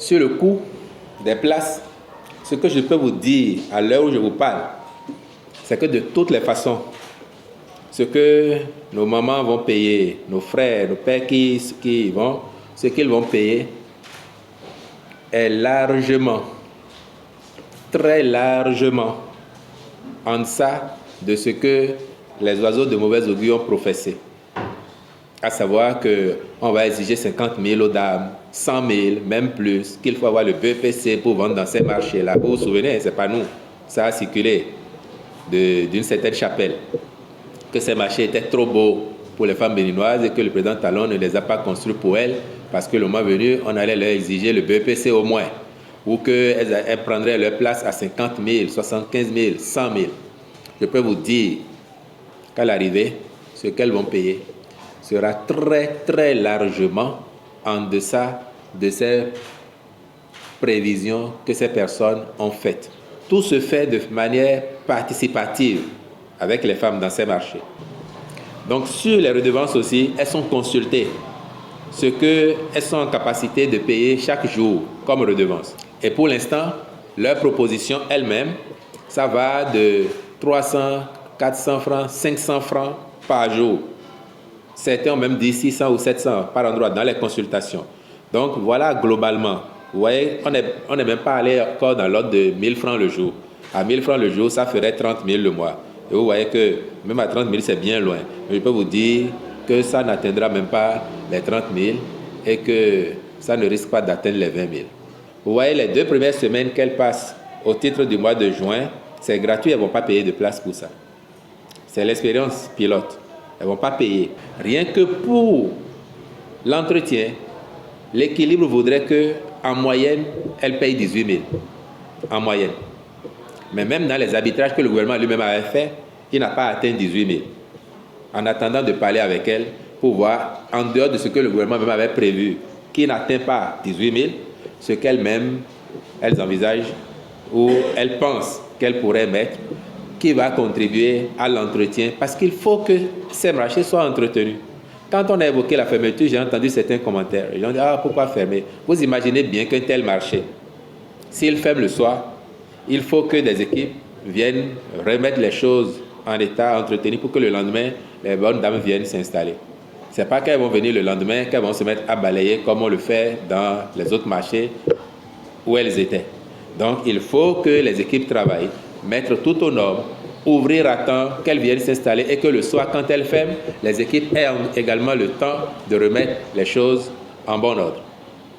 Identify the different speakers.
Speaker 1: Sur le coût des places, ce que je peux vous dire à l'heure où je vous parle, c'est que de toutes les façons, ce que nos mamans vont payer, nos frères, nos pères ce qu'ils vont payer est largement, très largement en deçà de ce que les oiseaux de mauvaise augure ont professé. À savoir qu'on va exiger 50 000 aux dames, 100 000, même plus, qu'il faut avoir le BEPC pour vendre dans ces marchés-là. Vous vous souvenez, ce n'est pas nous. Ça a circulé d'une certaine chapelle, que ces marchés étaient trop beaux pour les femmes béninoises et que le président Talon ne les a pas construits pour elles, parce que le mois venu, on allait leur exiger le BEPC au moins, ou qu'elles prendraient leur place à 50 000, 75 000, 100 000. Je peux vous dire qu'à l'arrivée, ce qu'elles vont payer sera très très largement en deçà de ces prévisions que ces personnes ont faites. Tout se fait de manière participative avec les femmes dans ces marchés. Donc sur les redevances aussi, elles sont consultées, ce qu'elles sont en capacité de payer chaque jour comme redevance. Et pour l'instant, leur proposition elle-même, ça va de 300, 400 francs, 500 francs par jour. Certains ont même dit 600 ou 700 par endroit dans les consultations. Donc voilà globalement. Vous voyez, on n'est même pas allé encore dans l'ordre de 1000 francs le jour. À 1000 francs le jour, ça ferait 30 000 le mois. Et vous voyez que même à 30 000, c'est bien loin. Mais je peux vous dire que ça n'atteindra même pas les 30 000 et que ça ne risque pas d'atteindre les 20 000. Vous voyez, les 2 premières semaines qu'elles passent au titre du mois de juin, c'est gratuit, elles ne vont pas payer de place pour ça. C'est l'expérience pilote. Elles ne vont pas payer. Rien que pour l'entretien, l'équilibre voudrait qu'en moyenne, elles payent 18 000. En moyenne. Mais même dans les arbitrages que le gouvernement lui-même avait fait, il n'a pas atteint 18 000. En attendant de parler avec elles pour voir, en dehors de ce que le gouvernement même avait prévu, qui n'atteint pas 18 000, ce qu'elles-mêmes, elles envisagent ou elles pensent qu'elles pourraient mettre, qui va contribuer à l'entretien, parce qu'il faut que ces marchés soient entretenus. Quand on a évoqué la fermeture, j'ai entendu certains commentaires. Les gens disent, pourquoi fermer? Vous imaginez bien qu'un tel marché, s'il ferme le soir, il faut que des équipes viennent remettre les choses en état entretenu pour que le lendemain, les bonnes dames viennent s'installer. Ce n'est pas qu'elles vont venir le lendemain, qu'elles vont se mettre à balayer comme on le fait dans les autres marchés où elles étaient. Donc, il faut que les équipes travaillent, mettre tout aux normes, ouvrir à temps, qu'elles viennent s'installer et que le soir, quand elles ferment, les équipes aient également le temps de remettre les choses en bon ordre.